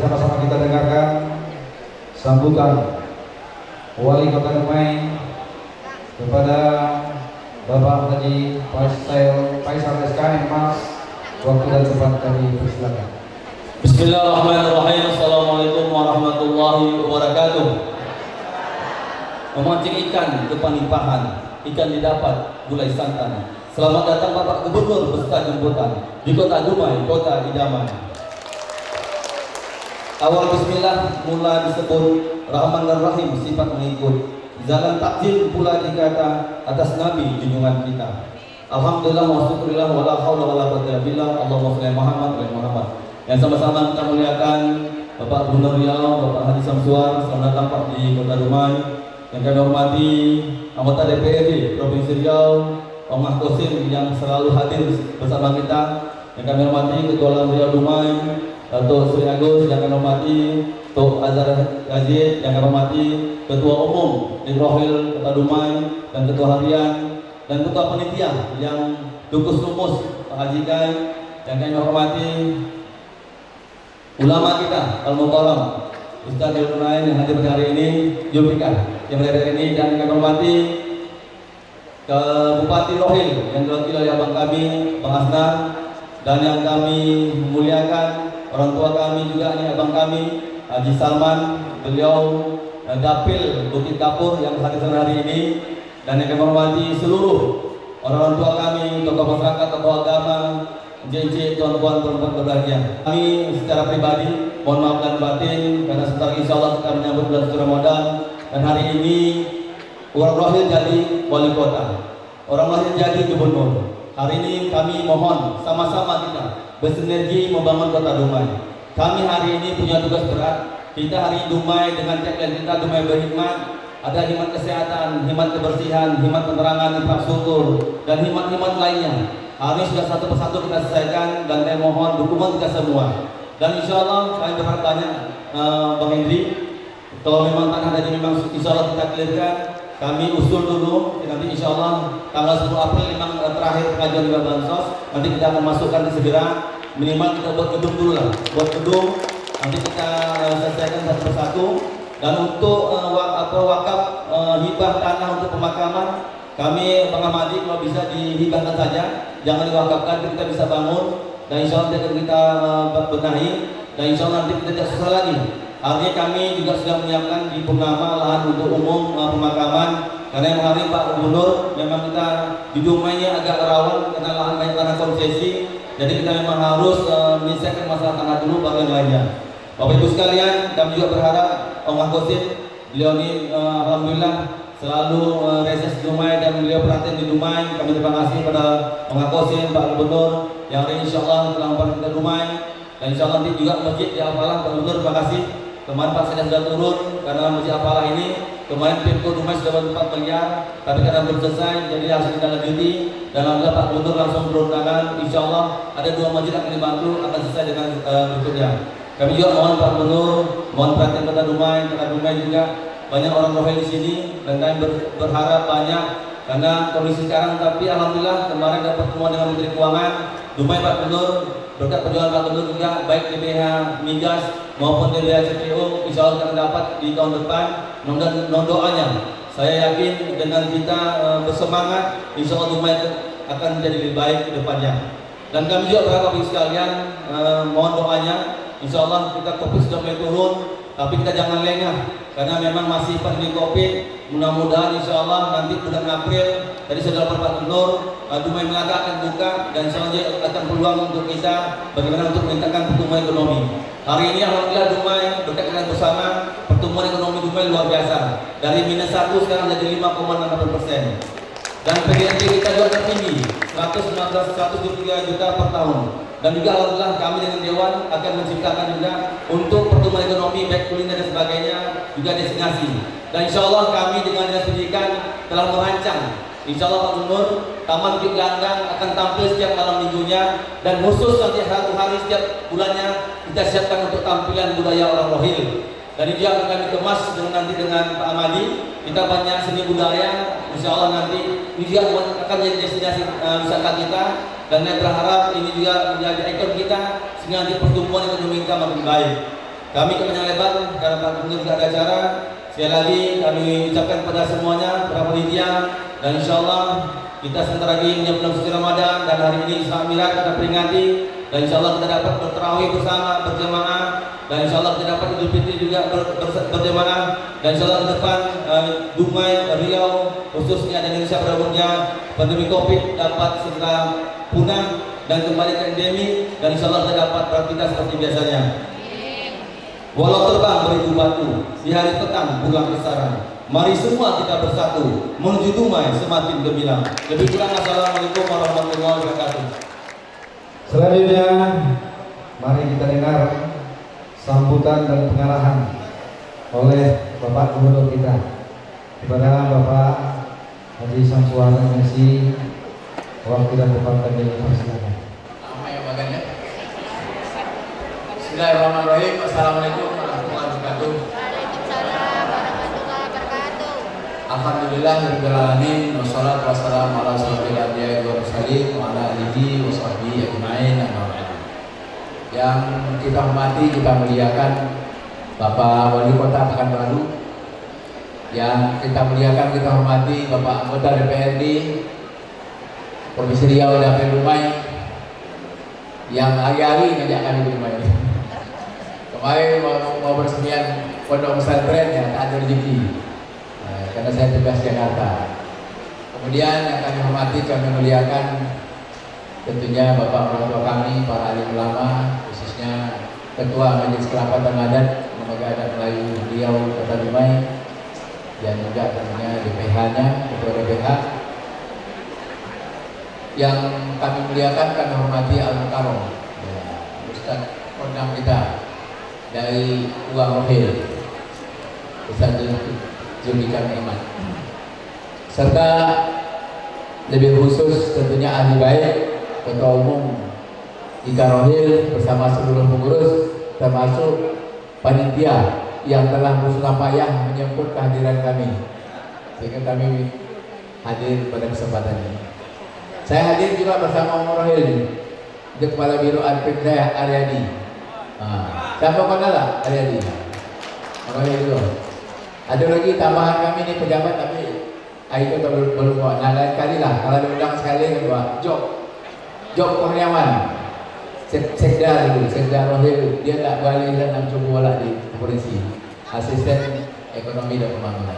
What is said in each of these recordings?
sama-sama kita dengarkan sambutan Wali Kota Dumai kepada Bapak Haji Faisal SKM Mas. Waktu dan tempat kami persilakan. Bismillahirrahmanirrahim. Assalamualaikum warahmatullahi wabarakatuh. Memancing ikan ke panipahan, ikan didapat gulai santan. Selamat datang Bapak Gubernur beserta jemputan di Kota Dumai, Kota Idaman. Awal bismillah mula disebut, Rahman dan Rahim sifat mengikut. Jalan takjil pula dikata atas Nabi junjungan kita. Alhamdulillah wa syukurillah wa la haula wa la quwwata illa billah. Allahumma shalli Muhammad. Yang sama-sama kita muliakan Bapak Gubernur Riau, Bapak Haji Samsuar, selamat datang Pak di Kota Dumai. Yang kami hormati anggota DPRD Provinsi Riau, Om Mahkosim yang selalu hadir bersama kita. Yang kami hormati Ketua Alam Riau Dumai, Datuk Sri Agus. Yang kami hormati Tok Azhar Yazid. Yang kami hormati Ketua Umum Rohil Kota Dumai dan Ketua Harian dan Ketua Panitia yang Dukus Lumus Pak Haji Kai. Yang kami hormati ulama kita Al-Mukarram Ustaz Zulkarnain yang hadir pada hari ini, Zulfikar yang berada hari ini, dan kami hormati ke Bupati Rohil yang diwakili oleh abang kami Bang Hasnan, dan yang kami muliakan orang tua kami juga ini abang kami Haji Salman, beliau Dapil Bukit Kapur yang hadir hari ini, dan yang kami hormati seluruh orang tua kami, tokoh masyarakat, tokoh agama, JJ, tuan-tuan, perempuan berbahagia. Kami secara pribadi mohon maaf dan batin karena sebentar insya Allah kita menyambut bulan suci Ramadan, dan hari ini orang Rohil jadi wali kota, orang Rohil jadi gubernur. Hari ini kami mohon sama-sama kita bersinergi membangun Kota Dumai. Kami hari ini punya tugas berat. Kita hari ini Dumai dengan tagline kita Dumai berhikmat. Ada hikmat kesehatan, hikmat kebersihan, hikmat penerangan, infrastruktur, dan hikmat-hikmat lainnya. Hari ini sudah satu persatu kita selesaikan, dan saya mohon dukungan kita semua. Dan insya Allah kami berharap banyak Bang Hendri, kalau memang tanah tadi memang insya Allah kita clearkan, kami usul dulu. Nanti insya Allah tanggal 10 April memang terakhir pengajuan juga bansos. Nanti kita akan masukkan segera, minimal kita buat gedung dulu lah, buat gedung. Nanti kita selesaikan satu persatu. Dan untuk wakaf hibah tanah untuk pemakaman, kami Bang Ahmadi kalau bisa dihibahkan saja, jangan diwakafkan, kita bisa bangun. Dan insya Allah kita benahi, dan insya Allah nanti kita tidak susah lagi. Artinya kami juga sudah menyiapkan di Purnama lahan untuk umum pemakaman, karena yang hari Pak Gubernur memang kita di Dumainya agak rawan karena lahan banyak tanah konsesi, jadi kita memang harus menyelesaikan masalah tanah dulu baru yang lainnya. Bapak Ibu sekalian, kami juga berharap Om Mahkosim, beliau ini alhamdulillah selalu reses di Dumai dan beliau perhatian di Dumai. Kami terima kasih pada Om Mahkosim, Pak Gubernur yang hari ini insya Allah telah membantu kita Dumai, dan insya Allah nanti juga masjid di Apalah. Pak Gubernur terima kasih. Kemarin Pak Sekda sudah turun karena masjid Apalah ini kemarin Pemko Dumai sudah bantu 4 miliar, tapi karena belum selesai jadi harus kita lanjuti. Dan alhamdulillah Pak Gubernur langsung turun tangan. Insya Allah ada 2 masjid akan dibantu, akan selesai dengan berikutnya. Kami juga mohon Pak Gubernur, mohon perhatian Kota Dumai. Kota Dumai juga banyak orang Rohil di sini, dan kami berharap banyak karena kondisi sekarang. Tapi alhamdulillah kemarin dapat pertemuan dengan Menteri Keuangan Dumai Pak Gubernur, berkat perjuangan Pak Gubernur juga baik DBH Migas maupun DBH CPO, insya Allah akan dapat di tahun depan. Non doanya, saya yakin dengan kita bersemangat, insya Allah Dumai akan menjadi lebih baik ke depannya. Dan kami juga berharap sekalian mohon doanya. Insya Allah kita COVID sudah mulai turun, tapi kita jangan lengah karena memang masih pandemi COVID. Mudah-mudahan insya Allah nanti bulan April tadi sudah Pak Gubernur, Dumai Melaka akan buka, dan insya Allah akan peluang untuk kita bagaimana untuk meningkatkan pertumbuhan ekonomi. Hari ini alhamdulillah Dumai berkat dengan bersama pertumbuhan ekonomi Dumai luar biasa, dari -1 sekarang jadi 5,68%. Dan PDB kita juga tertinggi 123 juta per tahun. Dan juga alhamdulillah kami dengan Dewan akan menciptakan juga untuk pertumbuhan ekonomi baik kuliner dan sebagainya, juga destinasi. Dan insya Allah kami dengan Dinas Pendidikan telah merancang, insya Allah Pak Gubernur, Taman Bukit Gelanggang akan tampil setiap malam minggunya, dan khusus nanti satu hari setiap bulannya kita siapkan untuk tampilan budaya orang Rohil. Dan ini juga akan kami kemas nanti dengan Pak Ahmadi. Kita banyak seni budaya, insya Allah nanti ini juga akan menjadi destinasi wisata kita. Dan saya berharap ini juga menjadi ikon kita, sehingga nanti pertumbuhan ekonomi kita makin baik. Kami kepanjang lebar karena Pak Gubernur juga ada acara. Sekali lagi kami ucapkan kepada semuanya, para panitia, dan insya Allah kita sebentar lagi menyambut bulan suci Ramadan, dan hari ini Isra Mi'raj kita peringati, dan insya Allah kita dapat bertarawih bersama berjamaah, dan insya Allah kita dapat Idul Fitri juga berjamaah, dan insya Allah ke depan Dumai, Riau, khususnya dan Indonesia pada umumnya pandemi Covid dapat segera punah dan kembali ke endemi, dan insya Allah kita dapat beraktivitas seperti biasanya. Walau terbang beribu batu, di hari petang bulan kesaran, mari semua kita bersatu menuju Dumai semakin gemilang. Lebih kurang assalamualaikum warahmatullahi wabarakatuh. Selanjutnya, mari kita dengar sambutan dan pengarahan oleh Bapak Gubernur kita kepada Bapak Haji Samsuar MC, wakil dan Bapak kami persilakan. Nama yang bagiannya. Bismillahirrahmanirrahim. Assalamualaikum warahmatullahi wabarakatuh. Waalaikumsalam warahmatullahi wabarakatuh. Alhamdulillahirabbil alamin, wassalatu wassalamu ala asyrofil anbiya'i wal mursalin wa ala alihi wa sahbihi ajmain. Yang kita hormati, kita muliakan Bapak Wali Kota Pekanbaru, yang kita muliakan, kita hormati Bapak anggota DPRD Provinsi Riau dan Dumai, yang hari-hari ngajak kami di Dumai. Kemarin mau bersemian pondok pesantren ya, tak ada rezeki karena saya tugas Jakarta. Kemudian yang kami hormati, kami muliakan tentunya Bapak Mertua kami, para alim ulama, khususnya Ketua Majelis Kerapatan Adat Lembaga Adat Melayu Riau Kota Dumai, dan juga tentunya DPH-nya, Ketua DPH. Yang kami muliakan, kami hormati Al-Mukarram, Ustaz Kondang kita dari Uang Rohil, Ustaz Zulfikar Iman, serta lebih khusus tentunya ahli baik Ketua Umum Ika Rohil bersama seluruh pengurus, termasuk panitia yang telah bersusah payah menyambut kehadiran kami, sehingga kami hadir pada kesempatan ini. Saya hadir juga bersama Om Rohil, Kepala Biro Admin saya Aryadi. Siapa kenal lah Aryadi? Om Rohil itu. Ada lagi tambahan kami ini pejabat, tapi itu belum buat. Nah, lain kali lah kalau diundang sekali kedua. Job Kurniawan, Sekda dulu, Sekda Rohil, dia tak balik dan coba bola di polisi, asisten ekonomi dan pembangunan.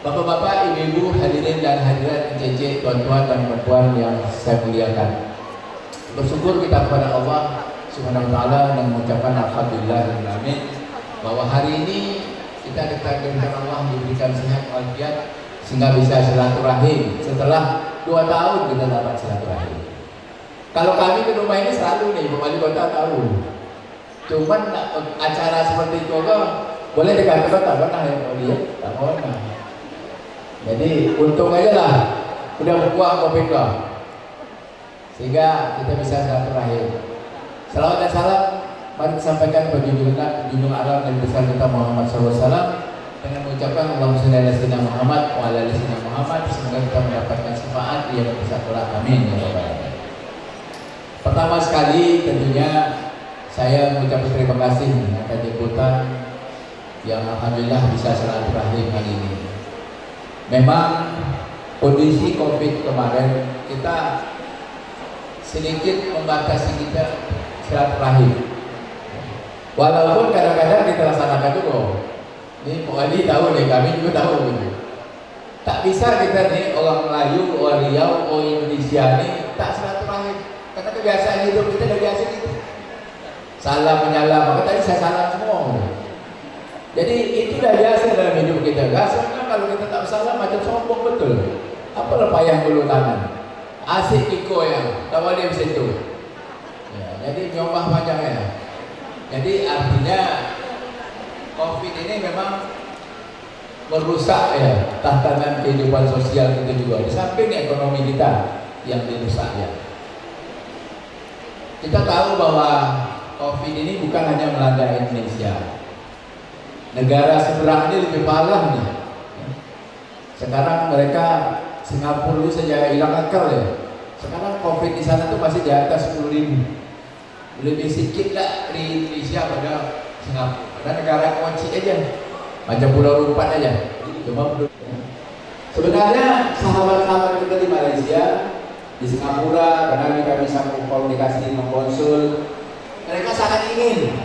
Bapak-bapak, ibu-ibu, hadirin dan hadirat NCC, tuan-tuan dan perempuan yang saya muliakan, bersyukur kita kepada Allah Subhanahu wa Ta'ala dan mengucapkan alhamdulillahirrahmanirrahim bahwa hari ini kita ditakdirkan Allah diberikan sehat walafiat sehingga bisa silaturahim setelah 2 tahun kita dapat silaturahim. Kalau kami ke rumah ini selalu nih, Wali Kota tahu. Cuman acara seperti itu boleh dikatakan tak pernah ya, ya, tak pernah. Jadi untung aja lah udah buang COVID sehingga kita bisa silaturahim. Salawat dan salam mari disampaikan bagi junjungan alam dan besar kita Muhammad SAW dengan mengucapkan Allahumma shalli ala sayyidina Muhammad wa ala ali sayyidina Muhammad. Semoga kita mendapatkan syafaat yang besar kelak, amin ya rabbal alamin. Pertama sekali tentunya saya mengucapkan terima kasih atas jemputan yang alhamdulillah bisa silaturahim hari ini. Memang kondisi COVID kemarin kita sedikit membatasi kita silaturahim. Walaupun kadang-kadang kita laksanakan juga. Ini Pak Wali tahu nih, kami juga tahu gitu. Tak bisa kita nih orang Melayu, orang Riau, orang Indonesia nih tak silaturahim. Karena kebiasaan hidup kita udah biasa gitu. Salam menyalam, maka tadi saya salam semua. Jadi itu udah biasa dalam hidup kita. Rasanya kalau kita tak salam macam sombong betul. Apa payah dulu tangan. Asik iko ya, tahu dia bisa itu. Ya, jadi nyobah panjang ya. Jadi artinya COVID ini memang merusak ya tatanan kehidupan sosial kita juga. Di samping ekonomi kita yang dirusak ya. Kita tahu bahwa COVID ini bukan hanya melanda Indonesia. Negara seberang ini lebih parah nih. Sekarang mereka Singapura itu saja hilang akal ya. Sekarang COVID di sana tuh masih di atas 10.000. Lebih sedikit lah di Indonesia pada Singapura. Ada negara kunci aja, macam Pulau Lumpat aja. Cuma sebenarnya sahabat-sahabat kita di Malaysia, di Singapura, karena kami sambung komunikasi dengan konsul, mereka sangat ingin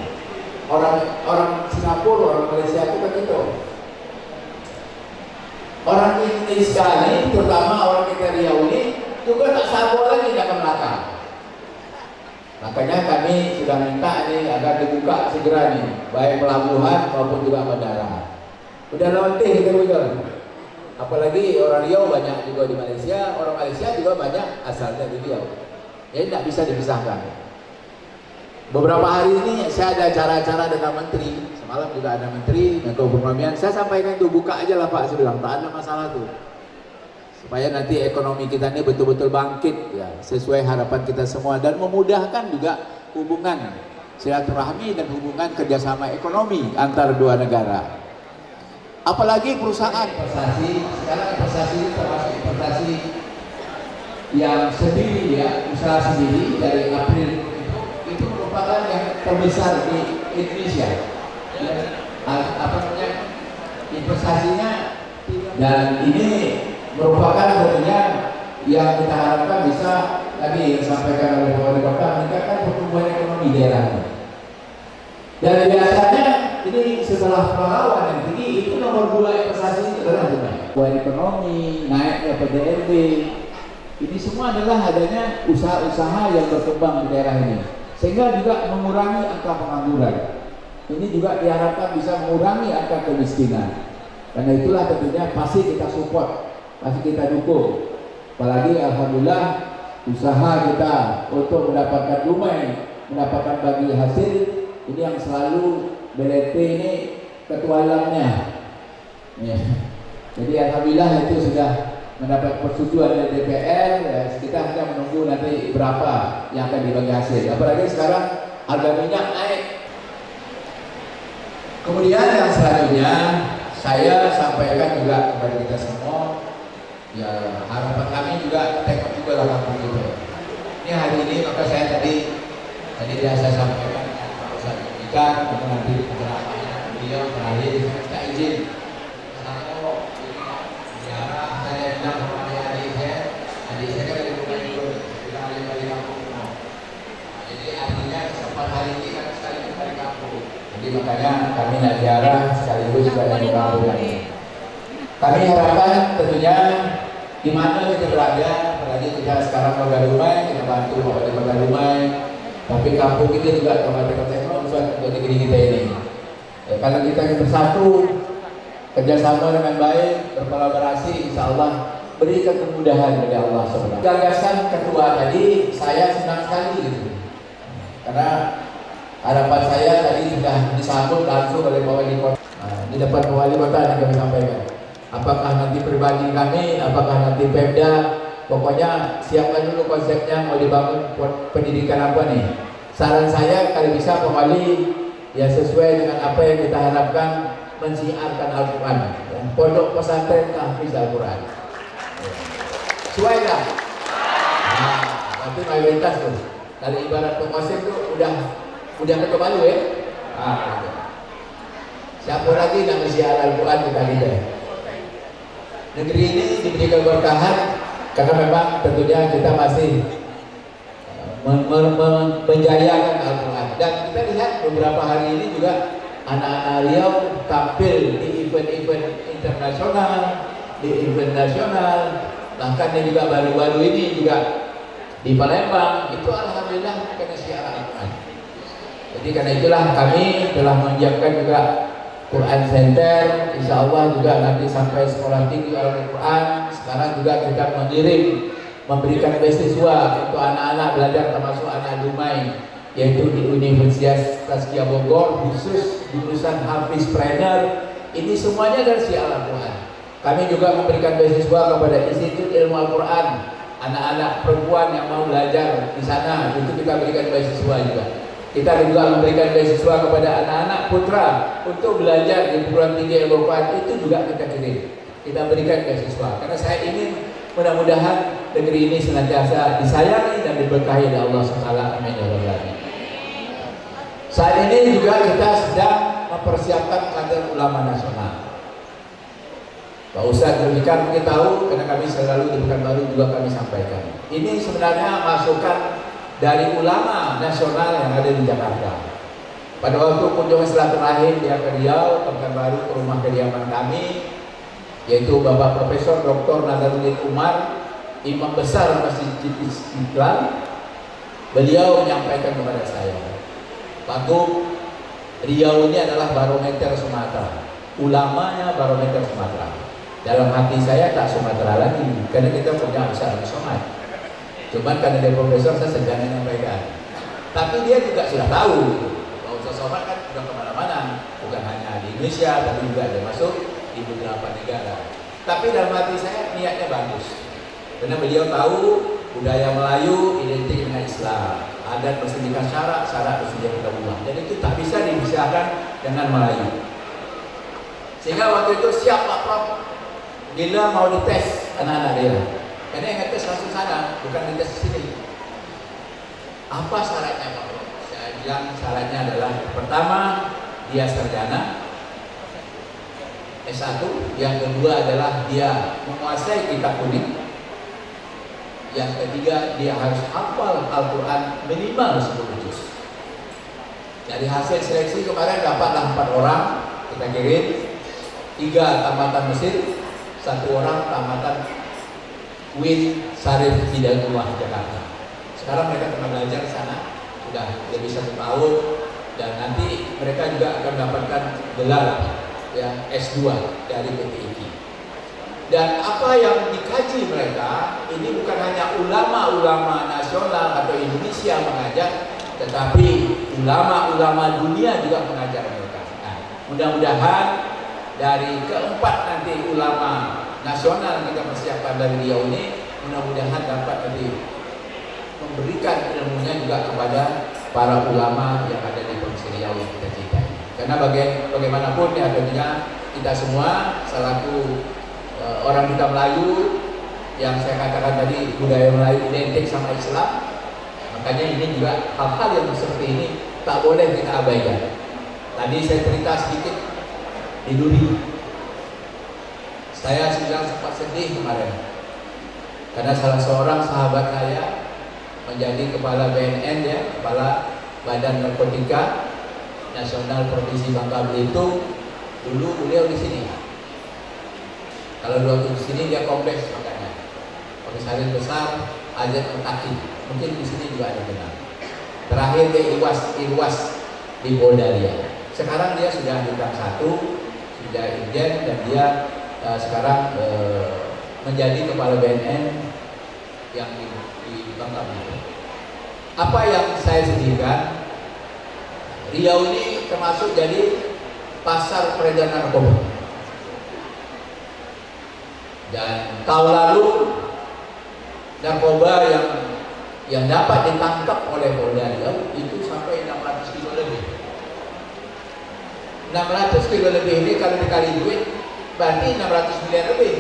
orang Singapura, orang Malaysia itu begitu. Orang Indonesia ini, terutama orang kita Riau ini, juga tak sabar lagi nak ke Melaka. Makanya kami sudah minta ini agar dibuka segera nih, baik pelabuhan maupun juga bandara. Udah lonte kita juga. Apalagi orang Riau banyak juga di Malaysia, orang Malaysia juga banyak asalnya di Riau. Jadi tidak bisa dipisahkan. Beberapa hari ini saya ada acara-acara dengan menteri, semalam juga ada menteri Menko Perekonomian. Saya sampaikan tuh, buka aja lah Pak, saya bilang tak ada masalah tuh, supaya nanti ekonomi kita ini betul-betul bangkit ya, sesuai harapan kita semua, dan memudahkan juga hubungan silaturahmi dan hubungan kerjasama ekonomi antara dua negara. Apalagi perusahaan investasi, sekarang investasi termasuk investasi yang sendiri ya, usaha sendiri dari April itu merupakan yang terbesar di Indonesia. Apa namanya, investasinya, dan ini merupakan tentunya yang kita harapkan bisa tadi yang disampaikan oleh Wali Kota, meningkatkan pertumbuhan ekonomi daerah ini. Dan biasanya ini setelah pahlawan yang tinggi, itu nomor 2 investasi itu adalah pertumbuhan ekonomi, naiknya PDRB. Ini semua adalah adanya usaha-usaha yang berkembang di daerah ini, sehingga juga mengurangi angka pengangguran. Ini juga diharapkan bisa mengurangi angka kemiskinan. Karena itulah tentunya pasti kita support, pasti kita dukung. Apalagi alhamdulillah usaha kita untuk mendapatkan lumai, mendapatkan bagi hasil, ini yang selalu BLT ini ketualangnya ya. Jadi alhamdulillah itu sudah mendapat persetujuan dari DPR ya, kita hanya menunggu nanti berapa yang akan dibagi hasil. Apalagi sekarang harga minyak naik. Kemudian yang selanjutnya saya sampaikan juga kepada kita semua, ya harapan kami juga tengok juga lah kampung itu. Ini hari ini maka saya tadi dia saya sampaikan Pak Ustaz ikan, kemudian nanti penceramahnya beliau terakhir minta izin. Kalau ziarah saya bilang kepada adik saya kan dari rumah itu bilang dari kampung. Jadi artinya sempat hari ini kan sekali dari kampung. Jadi makanya kami nak ziarah sekaligus juga dari kampung ini. Kami harapkan tentunya di mana kita berada, apalagi kita sekarang Kota Dumai, kita bantu Kota Dumai, tapi kampung kita juga Kabupaten Teknologi untuk negeri kita ini. Ya, kalau kita ingin bersatu, kerjasama dengan baik, berkolaborasi, insya Allah berikan kemudahan dari Allah SWT. Gagasan ketua tadi saya senang sekali gitu, karena harapan saya tadi sudah disambut langsung oleh Pak Wali Kota. Di depan Pak Wali Kota yang kami sampaikan. Apakah nanti pribadi kami, apakah nanti Pemda, pokoknya siapkan dulu konsepnya mau dibangun pendidikan apa nih. Saran saya kalau bisa Pak Wali ya sesuai dengan apa yang kita harapkan, mensiarkan Al-Quran ya. Pondok pesantren tahfiz Al-Quran ya. Sesuai lah. Nah, nanti mayoritas tuh dari ibarat pengkonsep tuh udah ke Balu ya. Gitu. Siapa lagi yang mensiar Al-Quran kita gitu ya. Negeri ini diberi keberkahan karena memang tentunya kita masih menjayakan Al-Quran. Dan kita lihat beberapa hari ini juga anak-anak Riau tampil di event-event internasional, di event nasional, bahkan juga baru-baru ini juga di Palembang. Itu alhamdulillah karena siaran Al-Quran. Jadi karena itulah kami telah menyiapkan juga Quran Center, insya Allah juga nanti sampai sekolah tinggi Al-Quran. Sekarang juga kita memberikan beasiswa untuk anak-anak belajar, termasuk anak Dumai, yaitu di Universitas Tazkiyah Bogor, khusus jurusan Hafiz Trainer. Ini semuanya dari si Al-Quran. Kami juga memberikan beasiswa kepada Institut Ilmu Al-Quran, anak-anak perempuan yang mau belajar di sana, itu kita berikan beasiswa juga. Kita juga memberikan beasiswa kepada anak-anak putra untuk belajar di perguruan tinggi Ilmu Al-Quran, itu juga kita kirim. Kita berikan beasiswa karena saya ingin mudah-mudahan negeri ini senantiasa disayangi dan diberkahi oleh Allah SWT. Amin ya rabbal alamin. Saat ini juga kita sedang mempersiapkan kader ulama nasional. Pak Ustadz Zulfikar mungkin tahu, karena kami selalu di Pekanbaru juga kami sampaikan. Ini sebenarnya masukan dari ulama nasional yang ada di Jakarta. Pada waktu kunjungan silaturahim dia ke Riau, ke Pekanbaru, ke rumah kediaman kami, yaitu Bapak Profesor Dr. Nazaruddin Umar, Imam Besar Masjid Istiqlal, beliau menyampaikan kepada saya, Pak Gub, Riau ini adalah barometer Sumatera, ulamanya barometer Sumatera. Dalam hati saya tak Sumatera lagi, karena kita punya besar Somad. Cuman karena dia profesor, saya sedang menyampaikan. Tapi dia juga sudah tahu, bahwa Somad kan sudah kemana-mana, bukan hanya di Indonesia, tapi juga ada masuk di beberapa negara. Tapi dalam hati saya niatnya bagus, karena beliau tahu budaya Melayu identik dengan Islam, adat bersediakan syarat bersedia kita buang. Jadi itu tak bisa dipisahkan dengan Melayu. Sehingga waktu itu siap Pak Prof, bila mau dites anak-anak dia, karena yang ngetes langsung sana, bukan dites di sini. Apa syaratnya Pak Prof? Saya bilang syaratnya adalah pertama dia sarjana S1, yang kedua adalah dia menguasai kitab kuning, yang ketiga dia harus hafal Al-Quran minimal 10 juz. Dari hasil seleksi kemarin dapatlah 4 orang kita kirim, 3 tamatan Mesir, 1 orang tamatan Win Sarif Hidayatullah Jakarta. Sekarang mereka tengah belajar di sana, sudah lebih 1 tahun, dan nanti mereka juga akan mendapatkan gelar ya S2 dari PTIQ. Dan apa yang dikaji mereka ini bukan hanya ulama-ulama nasional atau Indonesia mengajar, tetapi ulama-ulama dunia juga mengajar mereka. Nah, mudah-mudahan dari keempat nanti ulama nasional yang kita persiapkan dari Riau ini, mudah-mudahan dapat nanti memberikan ilmunya juga kepada para ulama yang ada di Provinsi Riau yang kita cintai. Karena bagaimanapun ya tentunya kita semua selaku orang kita Melayu, yang saya katakan tadi budaya Melayu identik sama Islam, makanya ini juga hal-hal yang seperti ini tak boleh kita abaikan. Tadi saya cerita sedikit di Duri, saya sedang sempat sedih kemarin karena salah seorang sahabat saya menjadi kepala BNN ya, kepala Badan Narkotika Nasional Provinsi Bangka Belitung. Dulu beliau di sini. Kalau dua di sini dia kompleks makanya. Komisaris besar Ajat Mutaki. Mungkin di sini juga ada kenal. Terakhir dia Irwas di Polda Ria. Sekarang dia sudah bintang 1, sudah Irjen, dan dia sekarang menjadi kepala BNN yang di Bangka Belitung. Apa yang saya sedihkan, Riau ini termasuk jadi pasar peredaran narkoba. Dan tahun lalu narkoba yang dapat ditangkap oleh Polda Riau itu sampai 600 kilo lebih. 600 kilo lebih ini kalau dikali duit berarti 600 miliar lebih.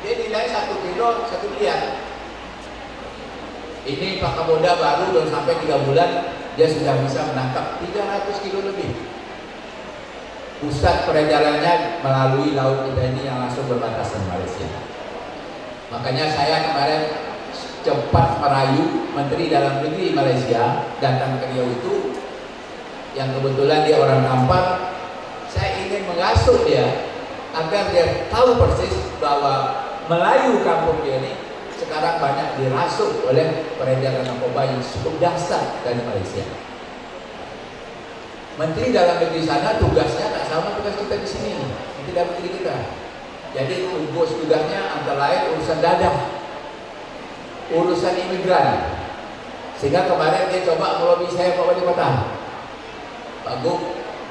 Dia nilai 1 kilo 1 miliar. Ini Pak Kapolda baru sampai 3 bulan dia sudah bisa menangkap 300 kilo lebih. Pusat peredarannya melalui laut kita ini yang langsung berbatasan Malaysia. Makanya saya kemarin cepat merayu Menteri Dalam Negeri Malaysia datang ke Riau itu, yang kebetulan dia orang Kampar. Saya ingin mengasuh dia agar dia tahu persis bahwa Melayu kampung dia ini sekarang banyak dirasuk oleh peredaran narkoba yang cukup dahsyat dari Malaysia. Menteri Dalam Negeri sana tugasnya tak sama tugas kita di sini, Menteri Dalam Negeri kita. Jadi tugasnya antara lain urusan dadah, urusan imigran. Sehingga kemarin dia coba melobi saya Pak Wali Kota. Pak Gub,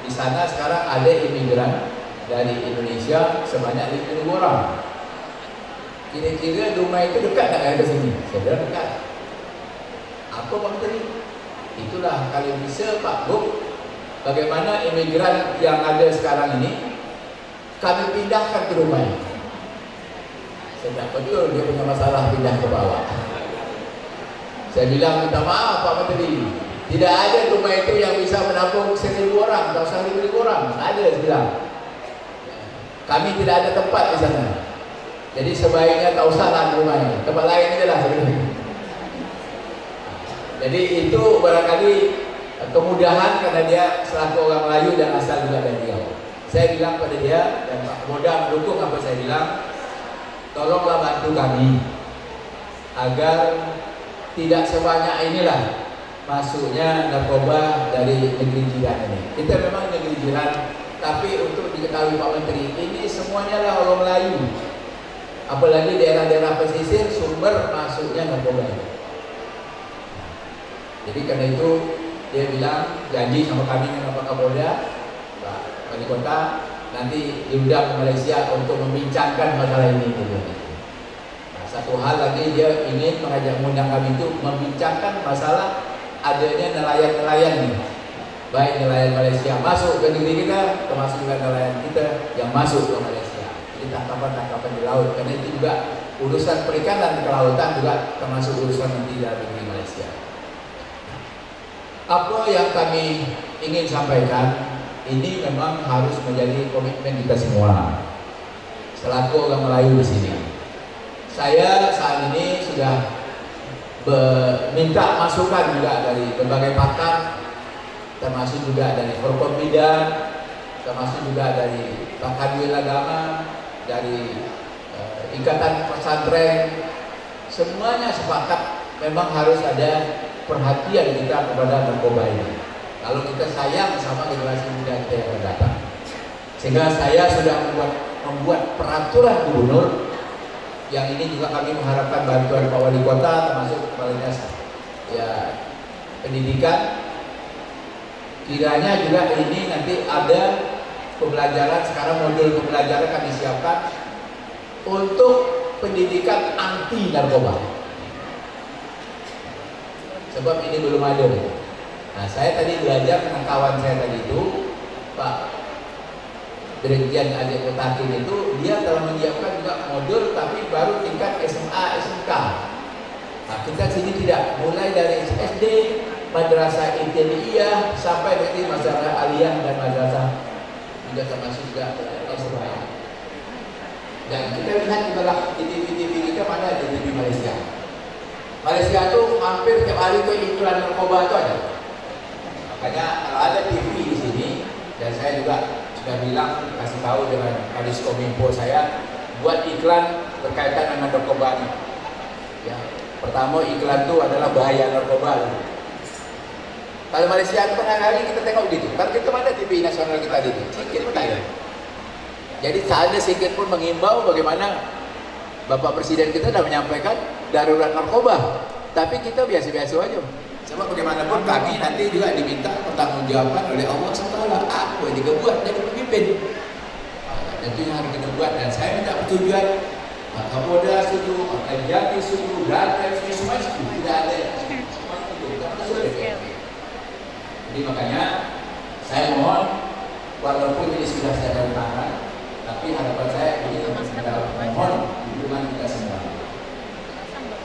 di sana sekarang ada imigran dari Indonesia sebanyak 5.000 orang. Kira-kira rumah itu dekat tak ke sini? Saya bilang dekat. Apa Pak Menteri? Itulah kalau bisa Pak Gub, bagaimana imigran yang ada sekarang ini kami pindahkan ke rumahnya. Saya tak betul dia punya masalah pindah ke bawah. Saya bilang minta maaf Pak Menteri, Tidak ada rumah itu yang bisa menampung 1.000 orang atau 1.000 orang. Ada dia bilang. Kami tidak ada tempat di sana. Jadi sebaiknya tak usahlah rumah ini. Tempat lain aja lah sebenarnya. Jadi itu barangkali kemudahan karena dia selaku orang Melayu dan asal juga dari Riau. Saya bilang pada dia dan Pak Kapolda mendukung apa saya bilang. Tolonglah bantu kami agar tidak sebanyak inilah masuknya narkoba dari negeri jiran ini. Kita memang negeri jiran, tapi untuk diketahui Pak Menteri, ini semuanya lah orang Melayu. Apalagi daerah-daerah pesisir sumber masuknya narkoba ini. Jadi karena itu dia bilang janji sama kami dengan Pak Kapolda, Pak Wali Kota, nanti diundang ke Malaysia untuk membincangkan masalah ini. Nah, satu hal lagi dia ingin mengajak undang kami itu membincangkan masalah adanya nelayan-nelayan nih, baik nelayan Malaysia masuk ke negeri kita, termasuk juga nelayan kita yang masuk ke Malaysia. Jadi tangkapan-tangkapan di laut, karena itu juga urusan perikanan kelautan juga termasuk urusan nanti dalam negeri Malaysia. Apa yang kami ingin sampaikan ini memang harus menjadi komitmen kita semua selaku orang Melayu di sini. Saya saat ini sudah minta masukan juga dari berbagai pakar, termasuk juga dari Forkompida, termasuk juga dari Pakar Agama, dari Ikatan Pesantren. Semuanya sepakat memang harus ada perhatian kita kepada narkoba ini. Kalau kita sayang sama generasi muda kita yang akan datang, sehingga saya sudah membuat peraturan gubernur. Yang ini juga kami mengharapkan bantuan Pak Wali Kota, termasuk Kepala Dinas Pendidikan. Kiranya juga ini nanti ada pembelajaran, sekarang modul pembelajaran kami siapkan untuk pendidikan anti narkoba. Sebab ini belum ada. Nah, saya tadi belajar dengan kawan saya tadi itu, Pak Dirjen Ajak Kotakin itu, dia telah menyiapkan juga modul tapi baru tingkat SMA, SMK. Nah, kita sini tidak, mulai dari SD, madrasah ibtidaiyah sampai nanti madrasah aliyah dan madrasah juga termasuk juga SMA. Dan kita lihat juga di TV kita mana di TV Malaysia. Malaysia itu hampir tiap hari itu iklan narkoba itu ada. Makanya kalau ada TV di sini, dan saya juga sudah bilang, kasih tahu dengan Kadis Kominfo saya buat iklan berkaitan dengan narkoba ini. Ya, pertama iklan itu adalah bahaya narkoba. Kalau Malaysia itu hari kita tengok gitu, kan kita mana TV nasional kita gitu, sedikit pun ada. Jadi tak ada sedikit pun mengimbau bagaimana Bapak Presiden kita sudah menyampaikan darurat narkoba, tapi kita biasa-biasa aja. Sebab bagaimanapun kami nanti juga diminta pertanggungjawaban oleh Allah SWT. Apa yang kita buat jadi pemimpin? Tentunya harus kita buat, dan saya minta persetujuan Pak Kapolda setuju, Pak Kajati setuju, dan semua setuju. Tidak ada semua setuju. Jadi makanya saya mohon, walaupun ini sudah saya dari tangan, tapi harapan saya ini adalah mohon dukungan kita semua.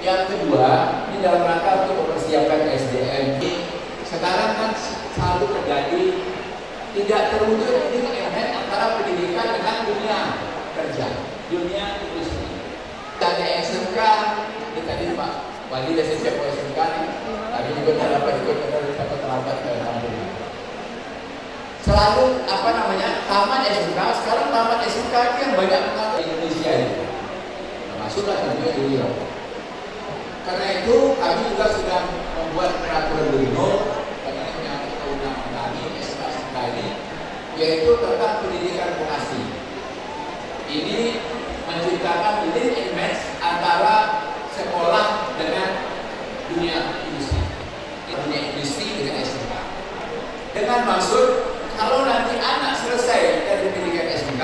Yang kedua, ini dalam rangka untuk mempersiapkan SDM. Sekarang kan selalu terjadi tidak terwujud ini antara pendidikan dengan dunia kerja, dunia industri. Tadi SMK, ini tadi Pak Wali dan saya Pak SMK, tapi juga terdapat ikut terlambat ke kampung. Selalu taman SMK. Sekarang taman SMK yang banyak mengatur di Indonesia ini, termasuklah tentunya di Riau. Karena itu kami juga sudah membuat peraturan gubernur dengan menyangkut kewenangan kami SMK ini, yaitu tentang pendidikan vokasi. Ini menciptakan link and match antara sekolah dengan dunia industri, dengan SMK. Dengan maksud kalau nanti anak selesai dari pendidikan SMK,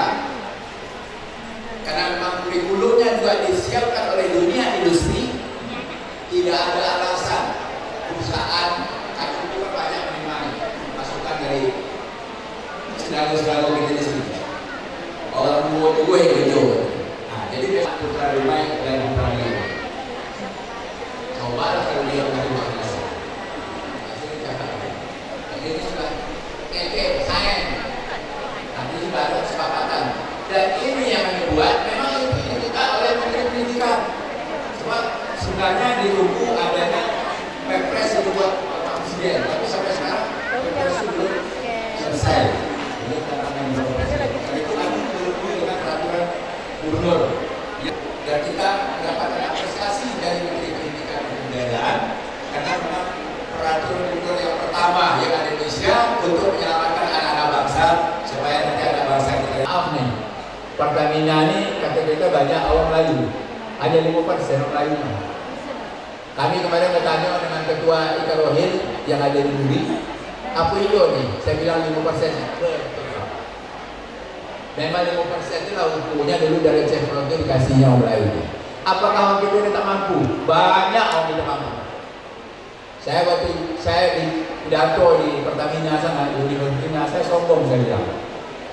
karena memang kurikulumnya juga disiapkan oleh dunia industri, tidak ada alasan perusahaan kami juga banyak menerima masukan dari saudara-saudara kita di sini. Orang buat gue gitu. Nah, jadi memang putra rumah dan putra liur. Coba kalau dia mengajukan Maaf nih, Pertamina ini kata kita banyak orang Melayu, hanya 5% orang Melayu. Kami kemarin bertanya dengan ketua Ikan Rohil yang ada di Budi, apa itu nih? Saya bilang 5%. Memang 5% itu lah ukurnya dulu dari Chevron itu dikasihnya orang Melayu. Apakah orang kita tak mampu? Banyak orang kita mampu. Waktu saya di pidato di Pertamina sana, di Pertamina saya sombong saya bilang.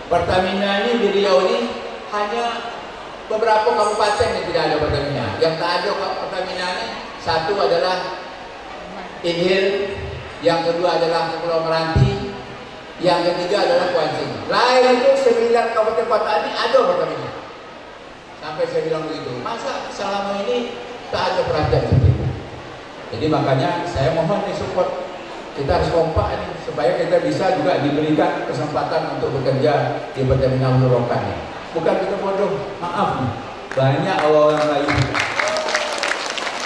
Pertamina ini di Riau ini hanya beberapa kabupaten yang tidak ada Pertamina. Yang tak ada Pertamina ini satu adalah Inhil, yang kedua adalah Pulau Meranti, yang ketiga adalah Kuansing. Lain itu 9 kabupaten kota ini ada Pertamina. Sampai saya bilang begitu. Masa selama ini tak ada perhatian seperti itu? Jadi makanya saya mohon support. Kita harus kompak ini supaya kita bisa juga diberikan kesempatan untuk bekerja di Pertamina Hulu Rokan. Bukan kita bodoh, maaf nih. Banyak orang lain.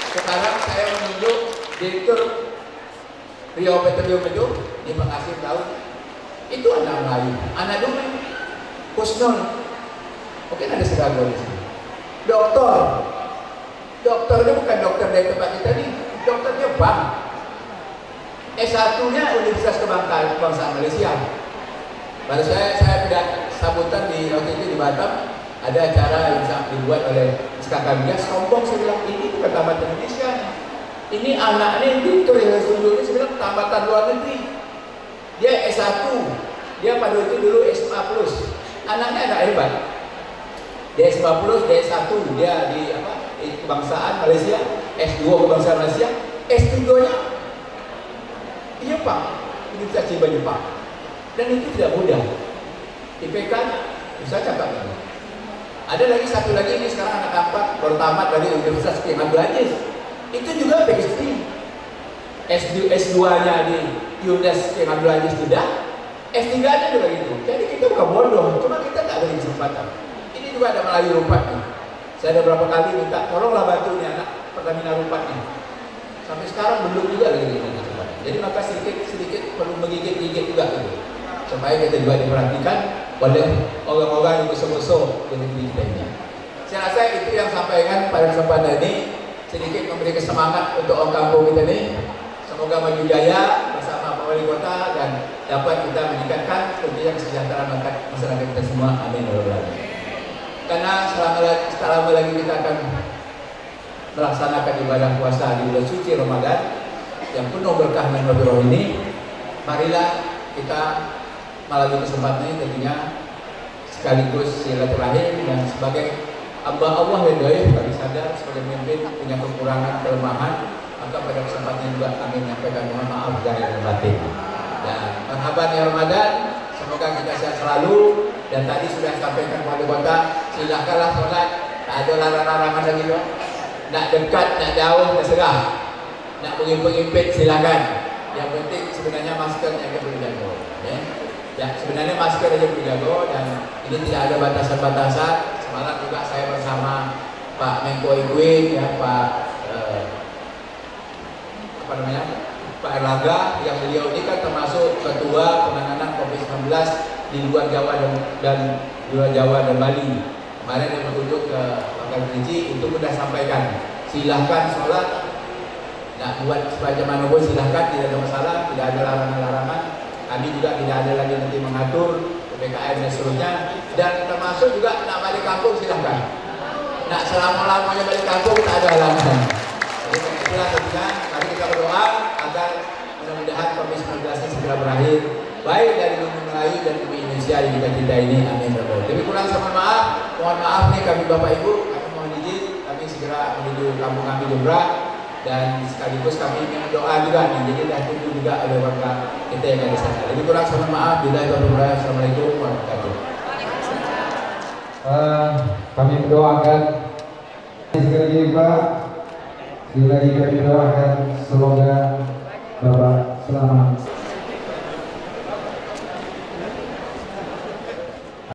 Sekarang saya menunjuk Direktur Riau Petroleum itu di Penghasil Laut. Itu anak Melayu, anak Dumai, Kusnul. Mungkin ada seragam di sini. Dokternya bukan dokter dari tempat kita nih, dokternya bank. S1-nya Universitas Kebangsaan Malaysia. Baru saya tidak sambutan di waktu itu di Batam, ada acara yang dibuat oleh SKK Bias. Sombong saya bilang, ini bukan tamat Indonesia. Ini anaknya dokter yang ini saya bilang tambatan luar negeri. Dia S1, dia pada itu dulu SMA+. Anaknya agak hebat. Dia SMA+, dia S1, dia di kebangsaan Malaysia, S2 kebangsaan Malaysia, S3-nya di Jepang, Universitas Chiba Jepang. Dan itu tidak mudah. IPK-nya bisa cakap ini. Ada lagi satu lagi ini sekarang anak keempat baru tamat dari Universitas King Abdul Aziz. Itu juga PhD. S2-nya di Universitas King Abdul Aziz sudah, S3-nya juga gitu. Jadi kita bukan bodoh, cuma kita tak beri kesempatan. Ini juga ada Melayu Rupat nih. Saya ada berapa kali minta, tolonglah bantu nih anak Pertamina Rupat nih. Sampai sekarang belum juga lagi kesempatan. Jadi maka sedikit perlu menggigit-gigit juga gitu. Supaya kita juga diperhatikan oleh orang-orang yang musuh-musuh di negeri kita ini. Saya rasa itu yang sampaikan pada kesempatan ini, sedikit memberi semangat untuk orang kampung kita ini. Semoga maju jaya bersama Pak Wali Kota dan dapat kita meningkatkan tentunya kesejahteraan masyarakat kita semua. Amin ya rabbal alamin. Karena selama lagi kita akan melaksanakan ibadah puasa di bulan suci Ramadan yang penuh berkah dan berkah ini, marilah kita melalui kesempatan ini tentunya sekaligus silaturahim dan sebagai hamba Allah yang doa kami sadar sebagai pemimpin punya kekurangan kelemahan, maka pada kesempatan juga kami menyampaikan mohon maaf lahir dan batin. Dan marhaban ya Ramadan, semoga kita sehat selalu. Dan tadi sudah sampaikan Wali Kota, silahkanlah sholat, tak ada larangan lagi loh. Nak dekat, nak jauh, terserah. Nak mengimpit silahkan. Yang penting sebenarnya maskernya akan berjaga. Ya, sebenarnya masker aja berjaga dan ini tidak ada batasan-batasan. Semalam juga saya bersama Pak Menko Iguin, ya Pak Pak Erlangga, yang beliau ini kan termasuk ketua penanganan COVID-19 di luar Jawa dan luar Jawa dan Bali. Kemarin yang berkunjung ke Bangka Belitung untuk sudah sampaikan, silahkan sholat, nak buat sebagaimana pun silahkan, tidak ada masalah, tidak ada larangan-larangan. Kami juga tidak ada lagi nanti mengatur PPKM dan seterusnya. Dan termasuk juga nak balik kampung silahkan. Nak selama-lamanya balik kampung tak ada halangan. Jadi itulah tentunya kami kita berdoa agar mudah-mudahan COVID-19 ini segera berakhir, baik dari bumi Melayu dan bumi Indonesia yang kita ini. Amin. Lebih kurang sama maaf, mohon maaf nih kami Bapak Ibu, kami mohon izin, kami segera menuju kampung kami Jembrah dan sekaligus kami ingin berdoa juga nih, jadi dah tunggu juga ada warga kita yang ada di sana. Lebih kurang sama maaf, bila itu berdoa. Assalamualaikum warahmatullahi wabarakatuh. Kami mendoakan sekali lagi Pak, sekali lagi kami doakan semoga Bapak selamat